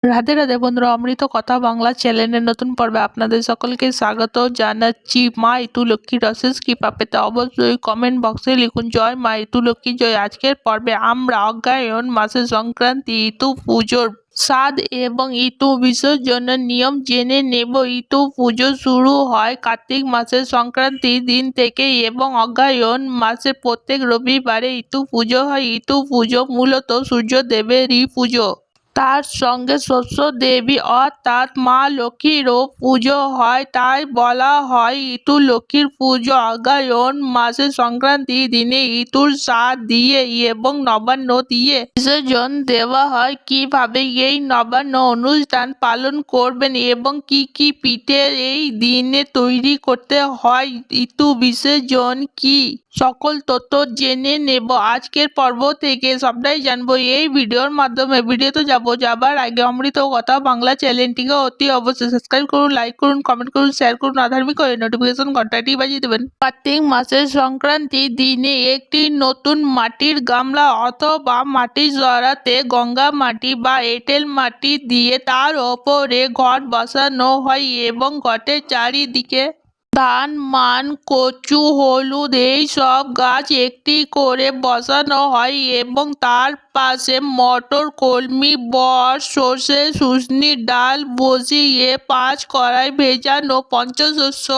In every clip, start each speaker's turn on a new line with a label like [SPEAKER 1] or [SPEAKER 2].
[SPEAKER 1] রাধে রাধে বন্ধুরা, অমৃত কথা বাংলা চ্যানেলের নতুন পর্বে আপনাদের সকলকে স্বাগত জানাচ্ছি। মা ইতু লক্ষ্মীর অশেষ কৃপা পেতে অবশ্যই কমেন্ট বক্সে লিখুন জয় মা ইতু লক্ষ্মী জয়। আজকের পর্বে আমরা অগ্রহায়ণ মাসের সংক্রান্তি ইতু পুজোর স্বাদ এবং ইতু বিসর্জনের নিয়ম জেনে নেব। ইতু পুজো শুরু হয় কার্তিক মাসের সংক্রান্তির দিন থেকে এবং অগ্রহায়ণ মাসের প্রত্যেক রবিবারে ইতু পুজো হয়। ইতু পুজো মূলত সূর্যদেবেরই পুজো। তার সঙ্গে শস্য দেবী অর্থাৎ মা লক্ষ্মীরও পুজো হয়, তাই বলা হয় ইতু লক্ষ্মীর পুজো। অগ্রহায়ণ মাসের সংক্রান্তির দিনে ইতুর স্বাদ দিয়ে এবং নবান্ন দিয়ে বিসর্জন দেওয়া হয়। কিভাবে এই নবান্ন অনুষ্ঠান পালন করবেন এবং কি কি পিঠে এই দিনে তৈরি করতে হয়, ইতু বিসর্জন কি, সকল তথ্য জেনে নেব আজকের পর্ব থেকে। সবটাই জানবো এই ভিডিওর মাধ্যমে। ভিডিওতে যাবার আগে অমৃত কথা বাংলা চ্যানেলটিকে অতি অবশ্যই সাবস্ক্রাইব করুন, লাইক করুন, কমেন্ট করুন, শেয়ার করুন, আধার্মিক করে নোটিফিকেশন ঘন্টাটি বাজিয়ে দেবেন। কার্তিক মাসের সংক্রান্তির দিনে একটি নতুন মাটির গামলা অথবা মাটির জড়াতে গঙ্গা মাটি বা এঁটেল মাটি দিয়ে তার ওপরে ঘট বসানো হয় এবং ঘটের চারিদিকে ধান, মান, কচু, হলুদ এই সব গাছ একটি করে বসানো হয় এবং তার পাশে মটর, কলমি, বট, সর্ষে, শুশনির ডাল বসিয়ে 5 কড়াই ভেজানো পঞ্চশস্য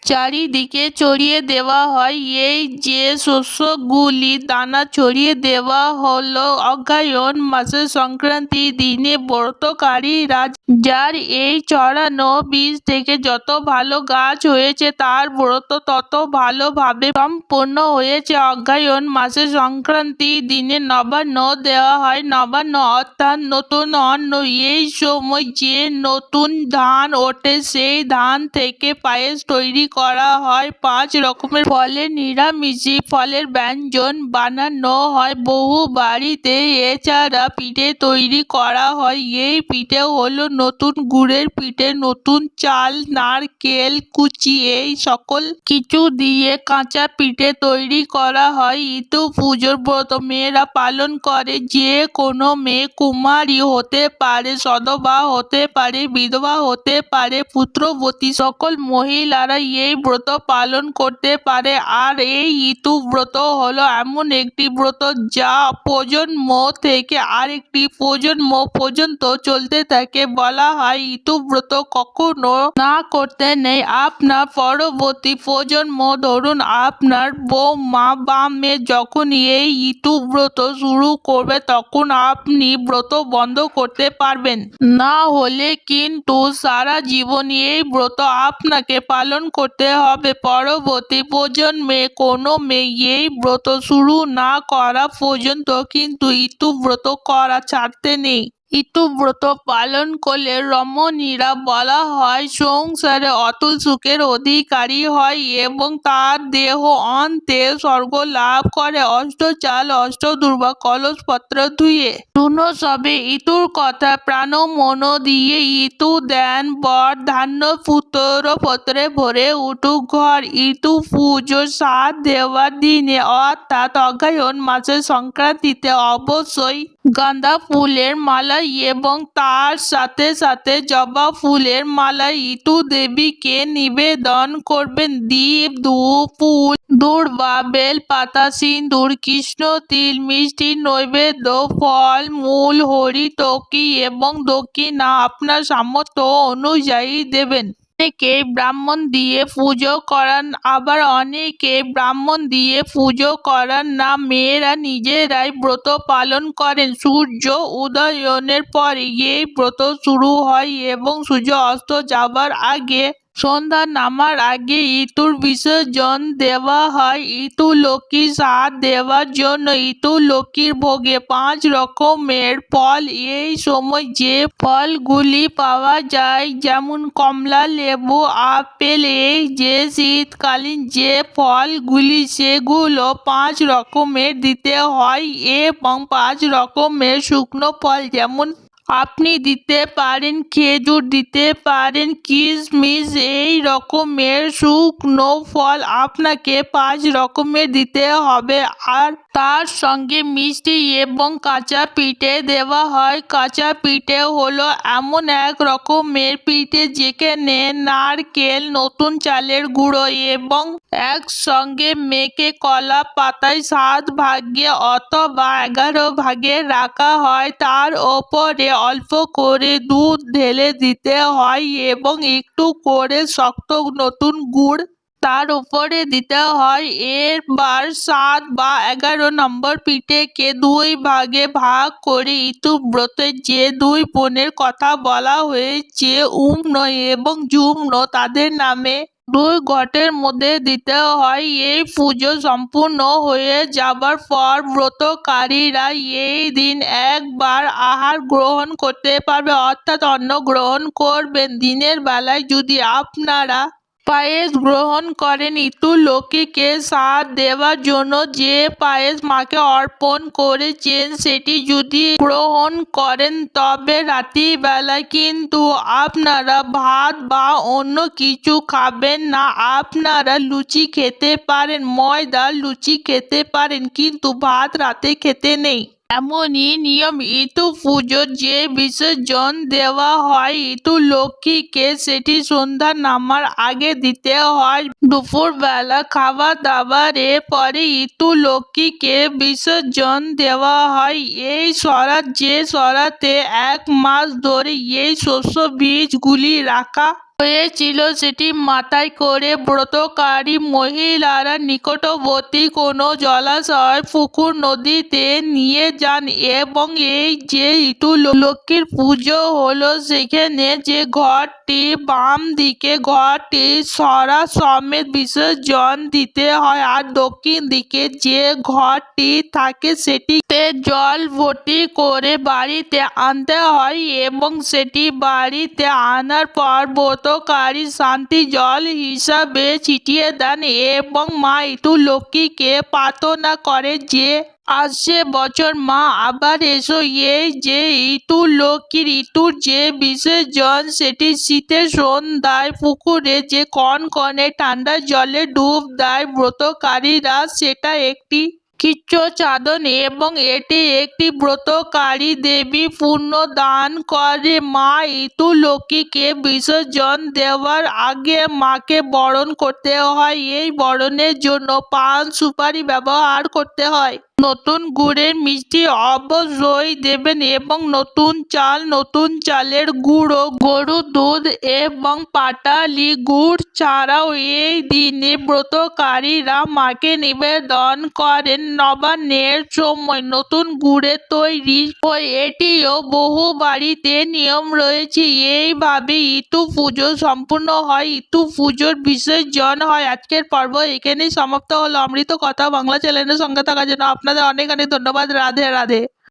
[SPEAKER 1] চারিদিকে ছড়িয়ে দেওয়া হয়। এই যে শস্যগুলি দানা ছড়িয়ে দেওয়া হলো অগ্রহায়ণ মাসের সংক্রান্তির দিনে ব্রতকারীরা যার এই ছড়ানো বীজ থেকে যত ভালো গাছ হয়েছে তার ব্রত তত ভালোভাবে সম্পূর্ণ হয়েছে। অগ্রহায়ণ মাসের সংক্রান্তির দিনে নবান্ন দেওয়া হয়। নবান্ন অর্থাৎ নতুন অন্ন। এই সময় যে নতুন ধান ওঠে সেই ধান থেকে পায়েস তৈরি করা হয়। 5 রকমের ফলের নিরামিষি ফলের ব্যঞ্জন বানানো হয় বহু বাড়িতে। এছাড়া পিঠে তৈরি করা হয়। এই পিঠে হলো নতুন গুড়ের পিঠে, নতুন চাল, নারকেল কুচি এই সকল কিছু দিয়ে কাঁচা পিঠে তৈরি করা হয়। ইতু পুজোর ব্রত মেয়েরা পালন করে। যে কোনো মেয়ে কুমারী হতে পারে, সধবা হতে পারে, বিধবা হতে পারে, পুত্রবতী সকল মহিলারা এই ব্রত পালন করতে পারে। আর এই ইতু ব্রত হলো এমন একটি ব্রত যা প্রজন্ম থেকে আরেকটি প্রজন্ম পর্যন্ত চলতে থাকে। বলা হয় ইতু ব্রত কখনো না করতে নেই। আপনার পরবর্তী প্রজন্ম, ধরুন আপনার বৌমা বা মেয়ে যখন এই ইতু ব্রত শুরু করবে তখন আপনি ব্রত বন্ধ করতে পারবেন না, হলে কিন্তু সারা জীবন এই ব্রত আপনাকে পালন করতে হবে। পরবর্তী প্রজন্মে কোনো মেয়ে এই ব্রত শুরু না করা পর্যন্ত কিন্তু ইতু ব্রত করা ছাড়তে নেই। ইতু ব্রত পালন করলে রমণীরা বলা হয় সংসারে অতুল সুখের অধিকারী হয় এবং তার দেহ অন্তে স্বর্গ লাভ করে। অষ্টচাল অষ্টদূর্বা কলসপত্র ধুয়ে শুনো সবে ইতুর কথা, প্রাণ মন দিয়ে ইতু দেন বর, ধান্য পুত্র পত্রে ভরে উঠুক ঘর। ইতু পুজো স্বাদ দেওয়ার দিনে অর্থাৎ অগ্রহায়ণ মাসের সংক্রান্তিতে অবশ্যই গাঁদা ফুলের মালা এবং তার সাথে সাথে জবা ফুলের মালা ইতু দেবীকে নিবেদন করবেন। দীপ, ধূপ, ফুল, দূর্বা, বেল পাতা, সিন্দুর, কৃষ্ণ তিল, মিষ্টি নৈবেদ্য, ফল মূল, হরিতকি এবং দক্ষিণা আপনার সামর্থ্য অনুযায়ী দেবেন। অনেকে ব্রাহ্মণ দিয়ে পুজো করান, আবার অনেকে ব্রাহ্মণ দিয়ে পুজো করান না। মেয়েরা নিজেরাই ব্রত পালন করেন। সূর্য উদয়নের পরে এই ব্রত শুরু হয় এবং সূর্য অস্ত যাবার আগে, সন্ধ্যা নামার আগে ইতুর বিসর্জন দেওয়া হয়। ইতু লক্ষ্মীর স্বাদ দেওয়ার জন্য ইতু লক্ষ্মীর ভোগে 5 রকমের ফল। এই সময় যে ফলগুলি পাওয়া যায় যেমন কমলা, লেবু, আপেল, এই যে শীতকালীন যে ফলগুলি সেগুলো 5 রকমের দিতে হয় এবং 5 রকমের শুকনো ফল যেমন আপনি দিতে পারেন খেজুর, দিতে পারেন কিশমিশ, এই রকমের শুকনো ফল আপনাকে 5 রকমের দিতে হবে। আর তার সঙ্গে মিষ্টি এবং কাঁচা পিঠে দেওয়া হয়। কাঁচা পিঠে হলো এমন এক রকমের পিঠে যেখানে নারকেল, নতুন চালের গুঁড়ো এবং একসঙ্গে মেখে কলা পাতায় 7 ভাগে অথবা 11 ভাগে রাখা হয়। তার ওপরে অল্প করে দুধ ঢেলে দিতে হয় এবং একটু করে শক্ত নতুন গুড় তার উপরে দিতে হয়। এবার 7 বা 11 নম্বর পিঠেকে 2 ভাগে ভাগ করে ইতুব্রতের যে 2 বোনের কথা বলা হয়েছে, উম্ন এবং জুম্ন, তাদের নামে 2 ঘটের মধ্যে দিতে হয়। এই পুজো সম্পূর্ণ হয়ে যাবার পর ব্রতকারীরা এই দিন একবার আহার গ্রহণ করতে পারবে, অর্থাৎ অন্ন গ্রহণ করবেন। দিনের বেলায় যদি আপনারা পায়েস গ্রহণ করেন, ইতুলক্ষ্মীকে সাথ দেওয়ার জন্য যে পায়েস মাকে অর্পণ করেছেন সেটি যদি গ্রহণ করেন, তবে রাত্রিবেলায় কিন্তু আপনারা ভাত বা অন্য কিছু খাবেন না। আপনারা লুচি খেতে পারেন, ময়দার লুচি খেতে পারেন, কিন্তু ভাত রাতে খেতে নেই। এমনই নিয়ম। ইতু পুজোর যে বিসর্জন দেওয়া হয় ইতুলক্ষ্মীকে, সেটি সন্ধ্যা নামার আগে দিতে হয়। দুপুরবেলা খাবার দাবারের পরে ইতুলক্ষ্মীকে বিসর্জন দেওয়া হয়। এই সরাত, যে সরাতে 1 মাস ধরে এই শস্য বীজগুলি রাখা হয়েছিল, সেটি মাথায় করে ব্রতকারী মহিলারা নিকটবর্তী কোনো জলাশয়, পুকুর, নদীতে নিয়ে যান এবং এই যে ইতুলক্ষ্মীর পুজো হলো, সেখানে যে ঘরটি বাম দিকে, ঘরটি সরা সমেত বিসর্জন দিতে হয়, আর দক্ষিণ দিকে যে ঘরটি থাকে সেটিতে জল ভর্তি করে বাড়িতে আনতে হয় এবং সেটি বাড়িতে আনার পর ব্রতকারী শান্তি জল হিসাবে ছিটিয়ে দেন এবং মা ইতুলক্ষ্মীকে প্রার্থনা করে যে আসছে বছর মা আবার এসো। এই যে ইতুলক্ষ্মীর ইতুর যে বিসর্জন, সেটি শীতের সন্ধ্যায় পুকুরে যে কনকনে ঠান্ডা জলে ডুব দেয় ব্রতকারীরা, সেটা একটি কিচ্ছ চাদন এবং এটি একটি ব্রতকারী দেবী পুণ্য দান করে। মা ইতুলক্ষ্মীকে বিসর্জন দেওয়ার আগে মাকে বরণ করতে হয়। এই বরণের জন্য পান সুপারি ব্যবহার করতে হয়। নতুন গুড়ের মিষ্টি অবশ্যই দেবেন এবং নতুন চাল, নতুন চালের গুঁড়ো, গরুর দুধ এবং পাটালি গুড় ছাড়াও এই দিনে ব্রতকারীরা মাকে নিবেদন করেন নবান্নের সময় নতুন গুড়ের তৈরি হয়। এটিও বহু বাড়িতে নিয়ম রয়েছে। এইভাবে ইতু পুজো সম্পূর্ণ হয়, ইতু পুজোর বিসর্জন হয়। আজকের পর্ব এখানেই সমাপ্ত হলো। অমৃত কথা বাংলা চ্যানেলের সঙ্গে থাকার জন্য আপনাদের অনেক অনেক ধন্যবাদ। রাধে রাধে।